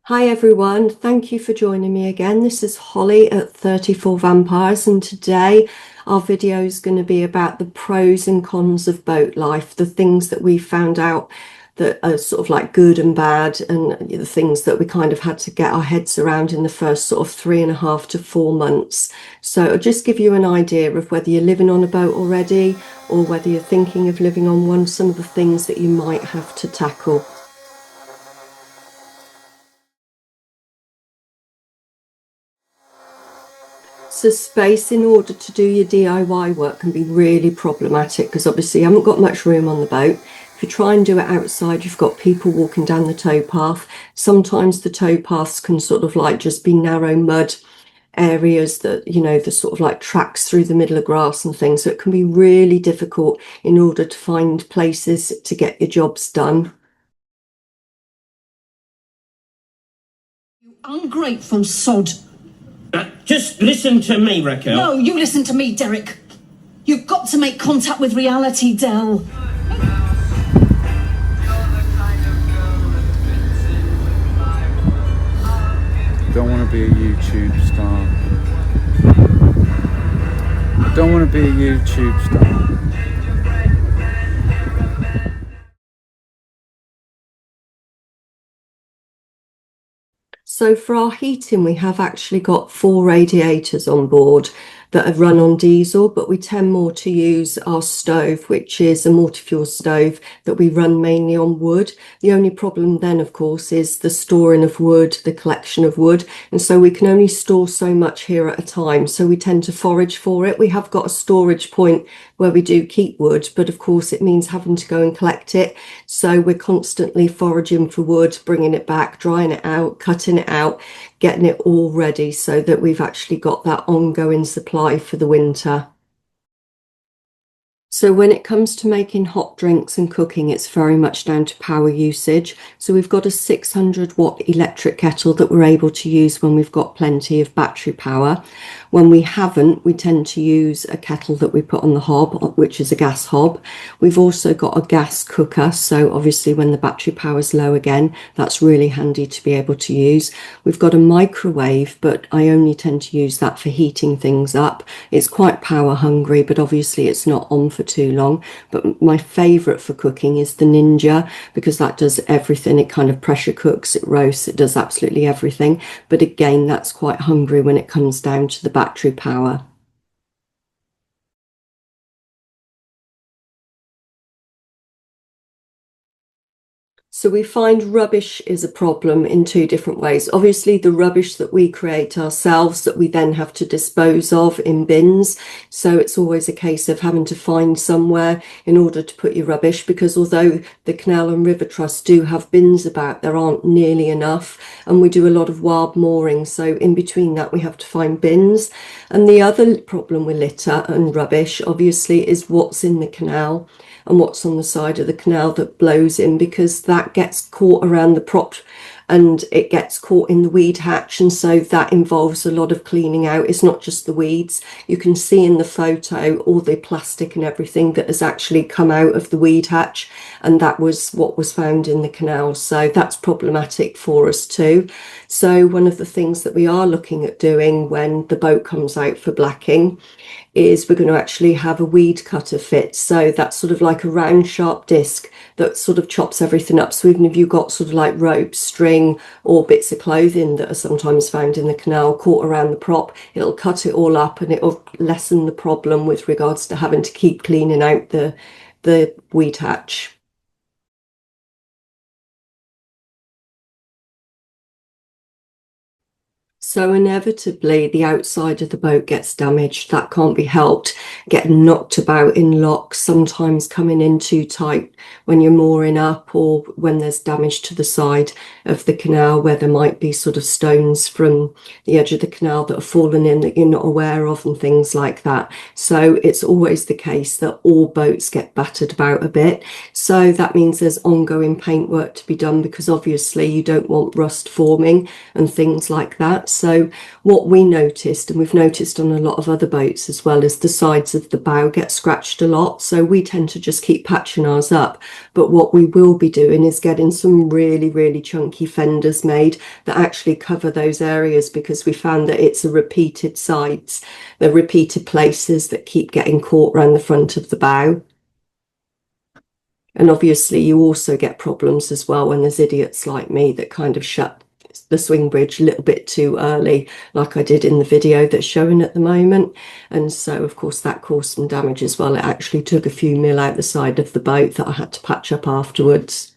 Hi everyone, thank you for joining me again. This is Holly at 34 Vampires, and today our video is going to be about the pros and cons of boat life, the things that we found out that are sort of like good and bad, and the things that we kind of had to get our heads around in the first sort of 3.5 to 4 months. So I'll just give you an idea of whether you're living on a boat already or whether you're thinking of living on one, some of the things that you might have to tackle. So space in order to do your DIY work can be really problematic because obviously you haven't got much room on the boat. If you try and do it outside, you've got people walking down the towpath. Sometimes the towpaths can sort of like just be narrow mud areas that, you know, the sort of like tracks through the middle of grass and things. So it can be really difficult in order to find places to get your jobs done. You ungrateful sod. Just listen to me, Raquel. No, you listen to me, Derek. You've got to make contact with reality, Del. Don't want to be a YouTube star. I don't want to be a YouTube star. So for our heating, we have actually got 4 radiators on board that are run on diesel, but we tend more to use our stove, which is a multi-fuel stove that we run mainly on wood. The only problem then, of course, is the storing of wood, the collection of wood. And so we can only store so much here at a time. So we tend to forage for it. We have got a storage point where we do keep wood, but of course it means having to go and collect it. So we're constantly foraging for wood, bringing it back, drying it out, cutting it out, getting it all ready so that we've actually got that ongoing supply for the winter. So when it comes to making hot drinks and cooking, it's very much down to power usage. So we've got a 600-watt electric kettle that we're able to use when we've got plenty of battery power. When we haven't, we tend to use a kettle that we put on the hob, which is a gas hob. We've also got a gas cooker, so obviously when the battery power is low again, that's really handy to be able to use. We've got a microwave, but I only tend to use that for heating things up. It's quite power hungry, but obviously it's not on for too long. But my favorite for cooking is the Ninja, because that does everything. It kind of pressure cooks, it roasts, it does absolutely everything. But again, that's quite hungry when it comes down to the battery power. So we find rubbish is a problem in 2 different ways. Obviously, the rubbish that we create ourselves that we then have to dispose of in bins. So it's always a case of having to find somewhere in order to put your rubbish, because although the Canal and River Trust do have bins about, there aren't nearly enough. And we do a lot of wild mooring. So in between that, we have to find bins. And the other problem with litter and rubbish, obviously, is what's in the canal and what's on the side of the canal that blows in, because that gets caught around the prop and it gets caught in the weed hatch, and so that involves a lot of cleaning out. It's not just the weeds. You can see in the photo all the plastic and everything that has actually come out of the weed hatch, and that was what was found in the canal. So that's problematic for us too. So one of the things that we are looking at doing when the boat comes out for blacking is we're going to actually have a weed cutter fit. So that's sort of like a round sharp disc that sort of chops everything up. So even if you've got sort of like rope, string, or bits of clothing that are sometimes found in the canal caught around the prop, it'll cut it all up and it'll lessen the problem with regards to having to keep cleaning out the weed hatch. So inevitably the outside of the boat gets damaged. That can't be helped. Getting knocked about in locks, sometimes coming in too tight when you're mooring up, or when there's damage to the side of the canal where there might be sort of stones from the edge of the canal that have fallen in that you're not aware of and things like that. So it's always the case that all boats get battered about a bit. So that means there's ongoing paintwork to be done, because obviously you don't want rust forming and things like that. So So what we noticed, and we've noticed on a lot of other boats as well, is the sides of the bow get scratched a lot. So we tend to just keep patching ours up. But what we will be doing is getting some really, really chunky fenders made that actually cover those areas, because we found that it's the repeated sides, the repeated places that keep getting caught around the front of the bow. And obviously you also get problems as well when there's idiots like me that kind of shut the swing bridge a little bit too early, like I did in the video that's showing at the moment. And so of course that caused some damage as well. It actually took a few mil out the side of the boat that I had to patch up afterwards.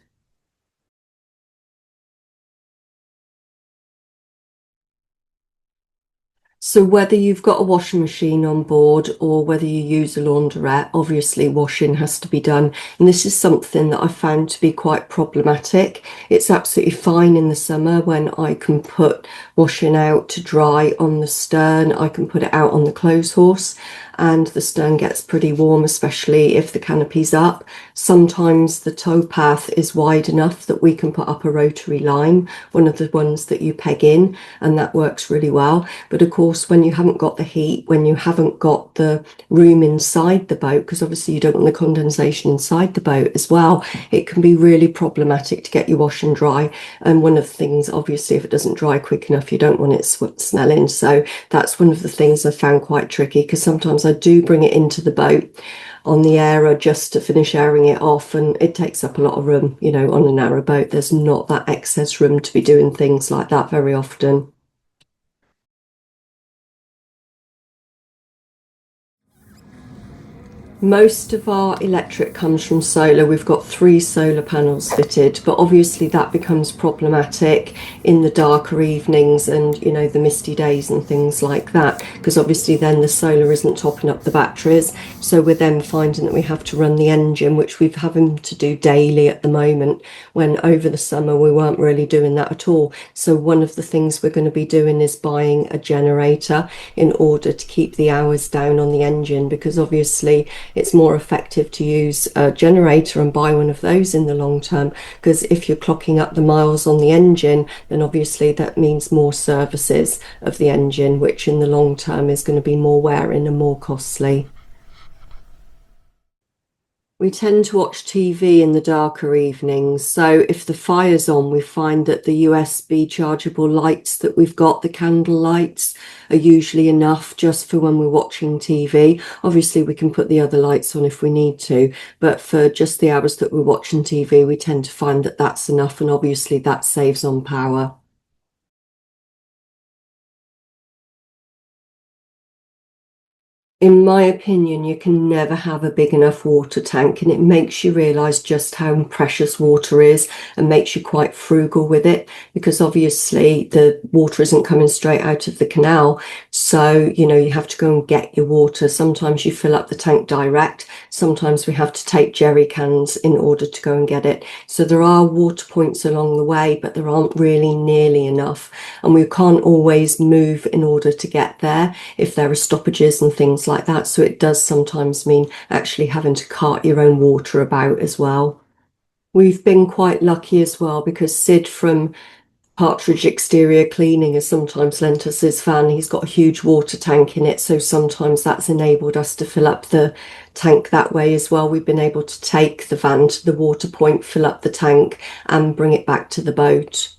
So whether you've got a washing machine on board or whether you use a laundrette, obviously washing has to be done. And this is something that I found to be quite problematic. It's absolutely fine in the summer when I can put washing out to dry on the stern. I can put it out on the clothes horse and the stern gets pretty warm, especially if the canopy's up. Sometimes the tow path is wide enough that we can put up a rotary line, one of the ones that you peg in, and that works really well. But of course, when you haven't got the heat, when you haven't got the room inside the boat, because obviously you don't want the condensation inside the boat as well, it can be really problematic to get your wash and dry. And one of the things, obviously, if it doesn't dry quick enough, you don't want it smelling. So that's one of the things I found quite tricky, because sometimes I do bring it into the boat on the airer just to finish airing it off, and it takes up a lot of room. You know, on a narrow boat there's not that excess room to be doing things like that very often. Most of our electric comes from solar. We've got 3 solar panels fitted, but obviously that becomes problematic in the darker evenings and, you know, the misty days and things like that, because obviously then the solar isn't topping up the batteries. So we're then finding that we have to run the engine, which we're having to do daily at the moment, when over the summer we weren't really doing that at all. So one of the things we're going to be doing is buying a generator in order to keep the hours down on the engine, because obviously it's more effective to use a generator and buy one of those in the long term, because if you're clocking up the miles on the engine, then obviously that means more services of the engine, which in the long term is going to be more wearing and more costly. We tend to watch TV in the darker evenings, so if the fire's on, we find that the USB chargeable lights that we've got, the candle lights, are usually enough just for when we're watching TV. Obviously we can put the other lights on if we need to, but for just the hours that we're watching TV, we tend to find that that's enough, and obviously that saves on power. In my opinion, you can never have a big enough water tank, and it makes you realise just how precious water is and makes you quite frugal with it, because obviously the water isn't coming straight out of the canal. So, you know, you have to go and get your water. Sometimes you fill up the tank direct. Sometimes we have to take jerry cans in order to go and get it. So there are water points along the way, but there aren't really nearly enough. And we can't always move in order to get there if there are stoppages and things like that. So it does sometimes mean actually having to cart your own water about as well. We've been quite lucky as well, because Sid from Partridge Exterior Cleaning has sometimes lent us his van. He's got a huge water tank in it, so sometimes that's enabled us to fill up the tank that way as well. We've been able to take the van to the water point, fill up the tank and bring it back to the boat.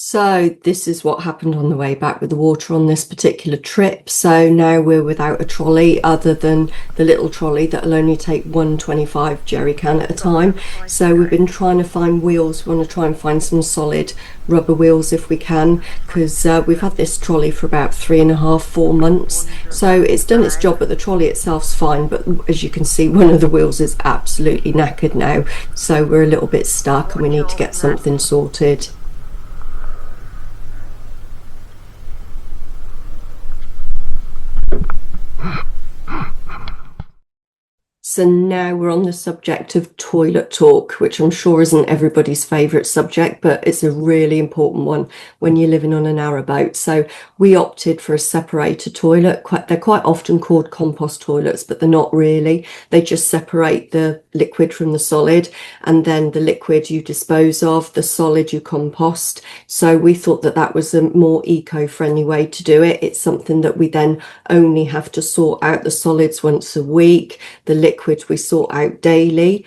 So this is what happened on the way back with the water on this particular trip. So now we're without a trolley other than the little trolley that'll only take 125 jerry can at a time. So we've been trying to find wheels. We want to try and find some solid rubber wheels if we can, because we've had this trolley for about 3.5, 4 months. So it's done its job, but the trolley itself's fine. But as you can see, one of the wheels is absolutely knackered now. So we're a little bit stuck and we need to get something sorted. So now we're on the subject of toilet talk, which I'm sure isn't everybody's favourite subject, but it's a really important one when you're living on a narrowboat. So we opted for a separator toilet. They're quite often called compost toilets, but they're not really. They just separate the liquid from the solid, and then the liquid you dispose of, the solid you compost. So we thought that that was a more eco-friendly way to do it. It's something that we then only have to sort out the solids once a week. The liquid we sort out daily.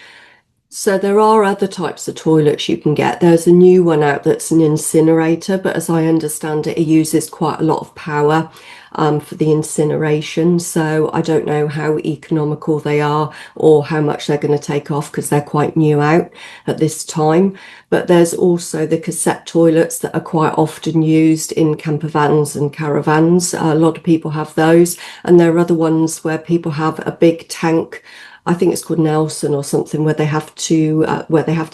So there are other types of toilets you can get. There's a new one out that's an incinerator, but as I understand it, it uses quite a lot of power for the incineration. So I don't know how economical they are or how much they're going to take off, because they're quite new out at this time. But there's also the cassette toilets that are quite often used in camper vans and caravans. A lot of people have those, and there are other ones where people have a big tank. I think it's called Nelson or something, where they have to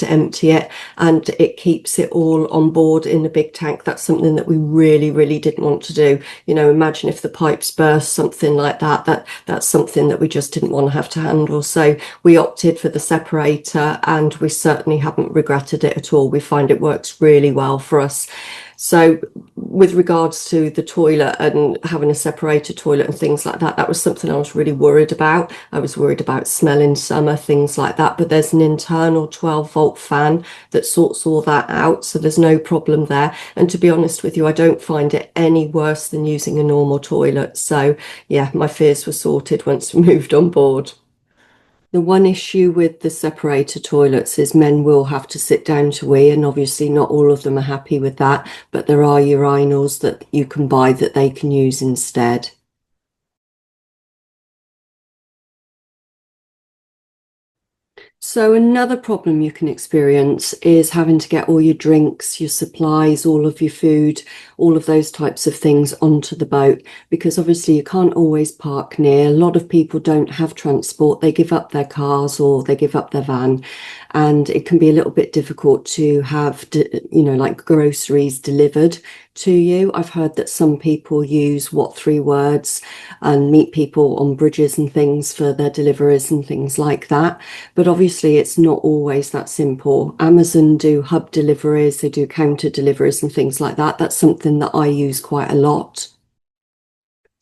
empty it, and it keeps it all on board in a big tank. That's something that we really, really didn't want to do. You know, imagine if the pipes burst, something like that. That's something that we just didn't want to have to handle. So we opted for the separator, and we certainly haven't regretted it at all. We find it works really well for us. So with regards to the toilet and having a separator toilet and things like that, that was something I was really worried about. I was worried about smell in summer, things like that. But there's an internal 12-volt fan that sorts all that out, so there's no problem there. And to be honest with you, I don't find it any worse than using a normal toilet. So yeah, my fears were sorted once we moved on board. The one issue with the separator toilets is men will have to sit down to wee, and obviously not all of them are happy with that, but there are urinals that you can buy that they can use instead. So another problem you can experience is having to get all your drinks, your supplies, all of your food, all of those types of things onto the boat, because obviously you can't always park near. A lot of people don't have transport. They give up their cars or they give up their van, and it can be a little bit difficult to have, like groceries delivered to you. I've heard that some people use what 3 words and meet people on bridges and things for their deliveries and things like that. But obviously it's not always that simple. Amazon do hub deliveries, they do counter deliveries and things like that. That's something that I use quite a lot.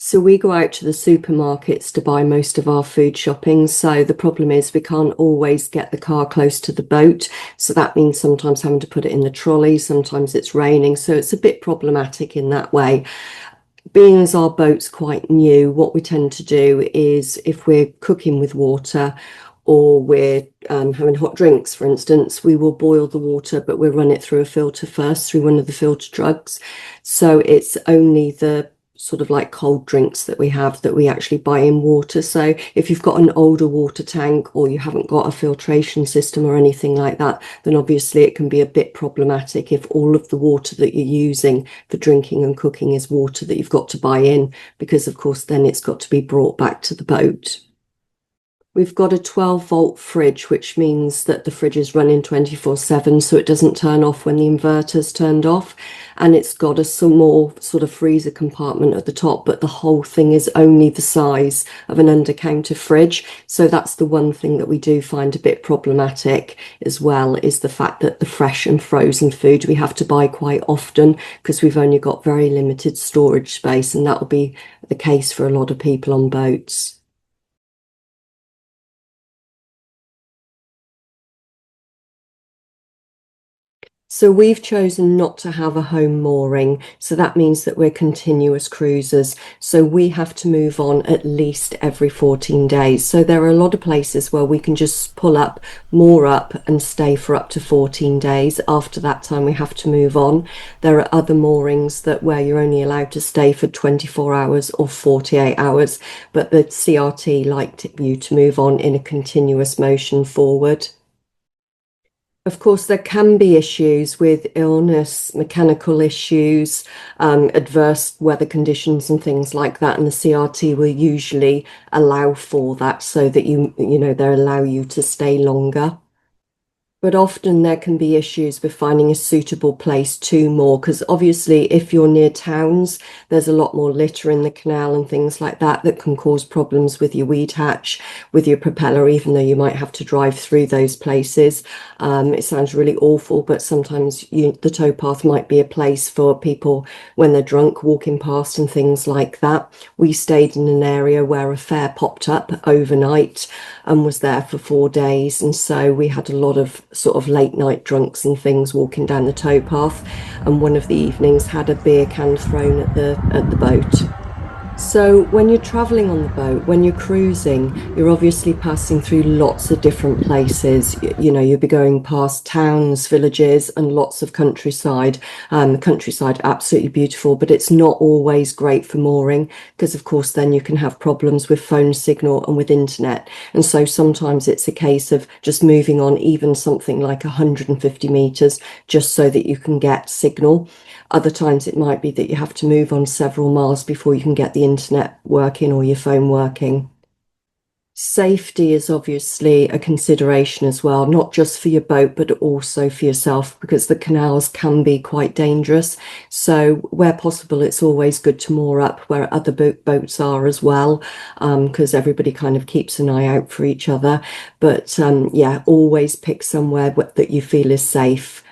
So we go out to the supermarkets to buy most of our food shopping. So the problem is we can't always get the car close to the boat. So that means sometimes having to put it in the trolley. Sometimes it's raining. So it's a bit problematic in that way. Being as our boat's quite new, what we tend to do is if we're cooking with water or we're having hot drinks, for instance, we will boil the water, but we'll run it through a filter first, through one of the filter jugs. So it's only the sort of like cold drinks that we have that we actually buy in water. So if you've got an older water tank or you haven't got a filtration system or anything like that, then obviously it can be a bit problematic if all of the water that you're using for drinking and cooking is water that you've got to buy in, because of course then it's got to be brought back to the boat. We've got a 12-volt fridge, which means that the fridge is running 24/7, so it doesn't turn off when the inverter's turned off. And it's got a small sort of freezer compartment at the top, but the whole thing is only the size of an under-counter fridge. So that's the one thing that we do find a bit problematic as well, is the fact that the fresh and frozen food we have to buy quite often because we've only got very limited storage space, and that will be the case for a lot of people on boats. So we've chosen not to have a home mooring. So that means that we're continuous cruisers. So we have to move on at least every 14 days. So there are a lot of places where we can just pull up, moor up and stay for up to 14 days. After that time, we have to move on. There are other moorings that where you're only allowed to stay for 24 hours or 48 hours, but the CRT liked you to move on in a continuous motion forward. Of course, there can be issues with illness, mechanical issues, adverse weather conditions and things like that. And the CRT will usually allow for that so that they allow you to stay longer. But often there can be issues with finding a suitable place to moor, because obviously if you're near towns, there's a lot more litter in the canal and things like that that can cause problems with your weed hatch, with your propeller, even though you might have to drive through those places. It sounds really awful, but sometimes the towpath might be a place for people when they're drunk walking past and things like that. We stayed in an area where a fair popped up overnight and was there for 4 days, and so we had a lot of sort of late night drunks and things walking down the towpath, and one of the evenings had a beer can thrown at the boat. So when you're traveling on the boat, when you're cruising, you're obviously passing through lots of different places. You'll be going past towns, villages, and lots of countryside. The countryside, absolutely beautiful, but it's not always great for mooring because, of course, then you can have problems with phone signal and with internet. And so sometimes it's a case of just moving on even something like 150 meters just so that you can get signal. Other times it might be that you have to move on several miles before you can get the internet working or your phone working. Safety is obviously a consideration as well, not just for your boat, but also for yourself, because the canals can be quite dangerous. So where possible, it's always good to moor up where other boats are as well, because everybody kind of keeps an eye out for each other. But yeah, always pick somewhere that you feel is safe.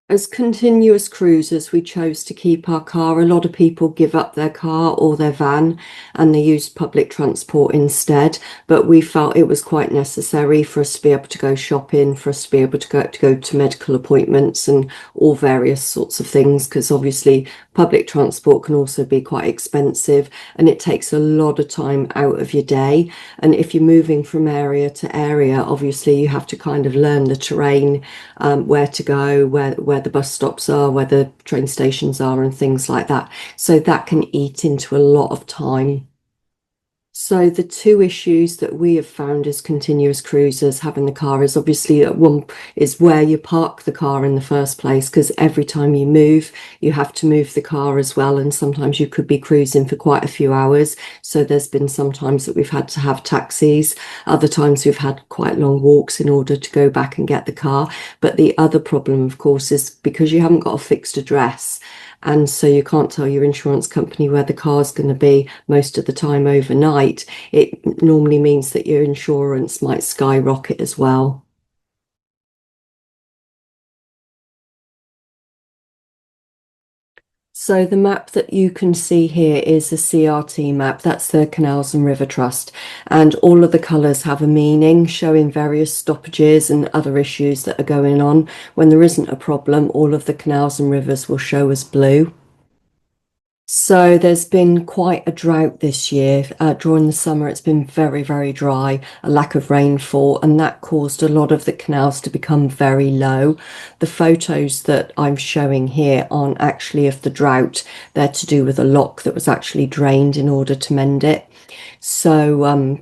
As continuous cruisers, we chose to keep our car. A lot of people give up their car or their van and they use public transport instead. But we felt it was quite necessary for us to be able to go shopping, for us to be able to go to medical appointments and all various sorts of things, because obviously public transport can also be quite expensive and it takes a lot of time out of your day. And if you're moving from area to area, obviously you have to kind of learn the terrain, where to go, where the bus stops are, where the train stations are and things like that. So that can eat into a lot of time. So the two issues that we have found as continuous cruisers having the car is obviously one is where you park the car in the first place, because every time you move, you have to move the car as well. And sometimes you could be cruising for quite a few hours. So there's been some times that we've had to have taxis. Other times we've had quite long walks in order to go back and get the car. But the other problem, of course, is because you haven't got a fixed address. And so you can't tell your insurance company where the car's going to be most of the time overnight. It normally means that your insurance might skyrocket as well. So the map that you can see here is a CRT map. That's the Canals and River Trust. And all of the colours have a meaning, showing various stoppages and other issues that are going on. When there isn't a problem, all of the canals and rivers will show as blue. So there's been quite a drought this year. During the summer, it's been very, very dry, a lack of rainfall, and that caused a lot of the canals to become very low. The photos that I'm showing here aren't actually of the drought. They're to do with a lock that was actually drained in order to mend it. So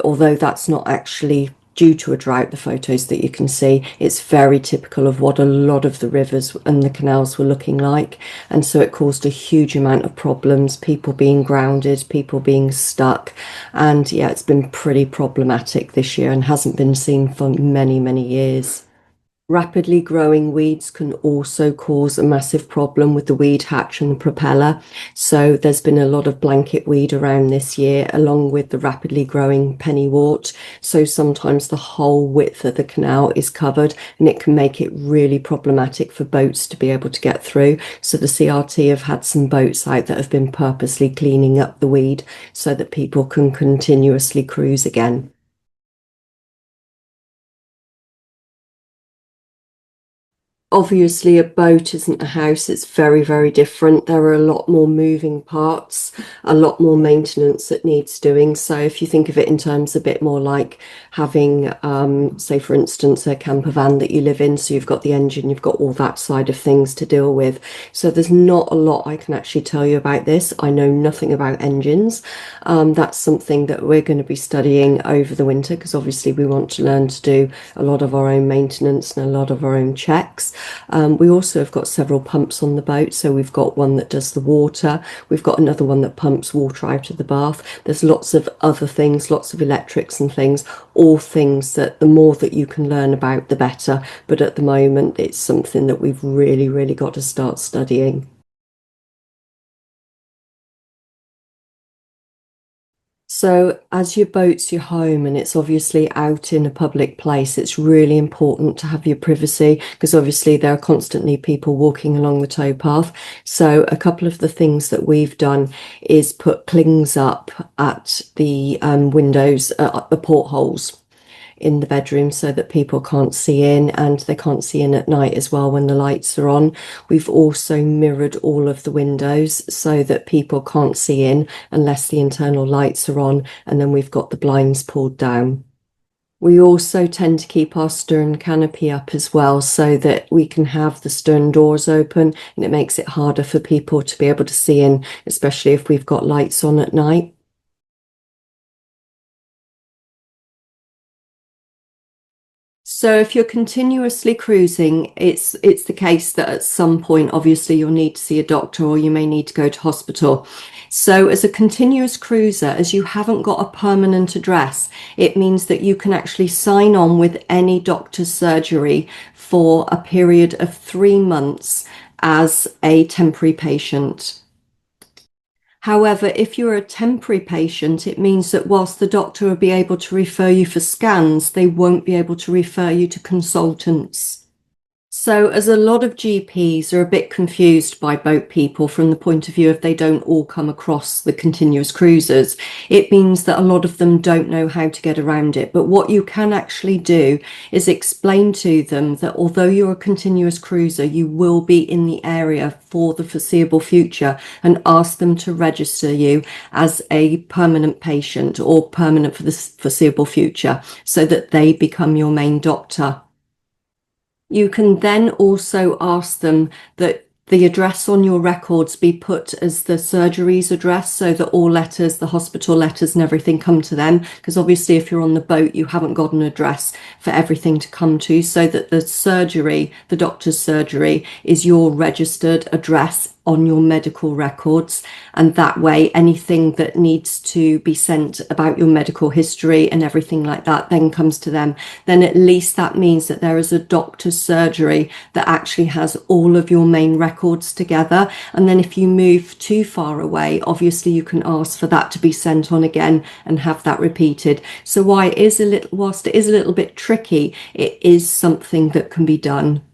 although that's not actually due to a drought, the photos that you can see, it's very typical of what a lot of the rivers and the canals were looking like. And so it caused a huge amount of problems, people being grounded, people being stuck. And yeah, it's been pretty problematic this year and hasn't been seen for many, many years. Rapidly growing weeds can also cause a massive problem with the weed hatch and the propeller. So there's been a lot of blanket weed around this year, along with the rapidly growing pennywort. So sometimes the whole width of the canal is covered and it can make it really problematic for boats to be able to get through. So the CRT have had some boats out that have been purposely cleaning up the weed so that people can continuously cruise again. obviously a boat isn't a house. It's very, very different. There are a lot more moving parts, a lot more maintenance that needs doing. So if you think of it in terms a bit more like having, say, for instance, a camper van that you live in. So you've got the engine, you've got all that side of things to deal with. So there's not a lot I can actually tell you about this. I know nothing about engines. That's something that we're going to be studying over the winter, because obviously we want to learn to do a lot of our own maintenance and a lot of our own checks. We also have got several pumps on the boat. So we've got one that does the water. We've got another one that pumps water out of the bath. There's lots of other things, lots of electrics and things, all things that the more that you can learn about, the better. But at the moment, it's something that we've really, really got to start studying. So as your boat's your home and it's obviously out in a public place, it's really important to have your privacy, because obviously there are constantly people walking along the towpath. So a couple of the things that we've done is put clings up at the windows, at the portholes in the bedroom, so that people can't see in, and they can't see in at night as well when the lights are on. We've also mirrored all of the windows so that people can't see in unless the internal lights are on, and then we've got the blinds pulled down. We also tend to keep our stern canopy up as well, so that we can have the stern doors open, and it makes it harder for people to be able to see in, especially if we've got lights on at night. So if you're continuously cruising, it's the case that at some point, obviously, you'll need to see a doctor, or you may need to go to hospital. So as a continuous cruiser, as you haven't got a permanent address, it means that you can actually sign on with any doctor's surgery for a period of 3 months as a temporary patient. However, if you're a temporary patient, it means that whilst the doctor will be able to refer you for scans, they won't be able to refer you to consultants. So as a lot of GPs are a bit confused by boat people from the point of view if they don't all come across the continuous cruisers, it means that a lot of them don't know how to get around it. But what you can actually do is explain to them that although you're a continuous cruiser, you will be in the area for the foreseeable future, and ask them to register you as a permanent patient or permanent for the foreseeable future, so that they become your main doctor. You can then also ask them that the address on your records be put as the surgery's address, so that all letters, the hospital letters and everything, come to them. Because obviously if you're on the boat, you haven't got an address for everything to come to, so that the surgery, the doctor's surgery, is your registered address on your medical records. And that way, anything that needs to be sent about your medical history and everything like that then comes to them. Then at least that means that there is a doctor's surgery that actually has all of your main records together. And then if you move too far away, obviously you can ask for that to be sent on again and have that repeated. So whilst it is a little bit tricky, it is something that can be done.